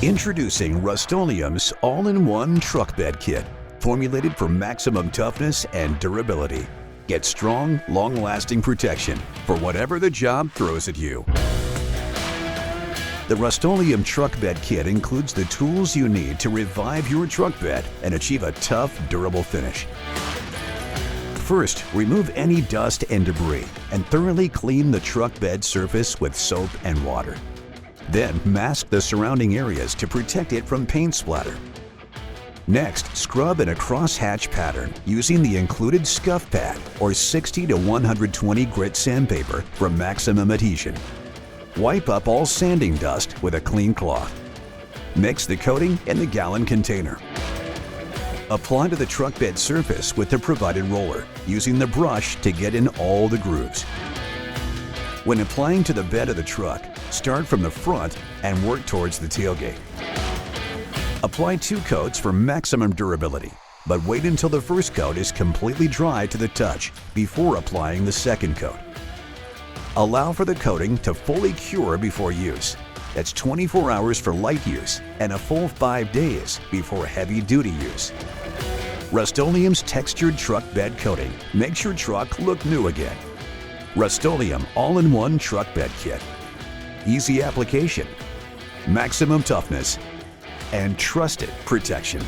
Introducing Rust-Oleum's all-in-one truck bed kit, formulated for maximum toughness and durability. Get strong, long-lasting protection for whatever the job throws at you. The Rust-Oleum truck bed kit includes the tools you need to revive your truck bed and achieve a tough, durable finish. First, remove any dust and debris and thoroughly clean the truck bed surface with soap and water. Then mask the surrounding areas to protect it from paint splatter. Next, scrub in a crosshatch pattern using the included scuff pad or 60 to 120 grit sandpaper for maximum adhesion. Wipe up all sanding dust with a clean cloth. Mix the coating in the gallon container. Apply to the truck bed surface with the provided roller, using the brush to get in all the grooves. When applying to the bed of the truck, start from the front and work towards the tailgate. Apply 2 coats for maximum durability, but wait until the first coat is completely dry to the touch before applying the second coat. Allow for the coating to fully cure before use. That's 24 hours for light use and a full 5 days before heavy-duty use. Rust-Oleum's textured truck bed coating makes your truck look new again. Rust-Oleum all-in-one truck bed kit. Easy application, maximum toughness, and trusted protection.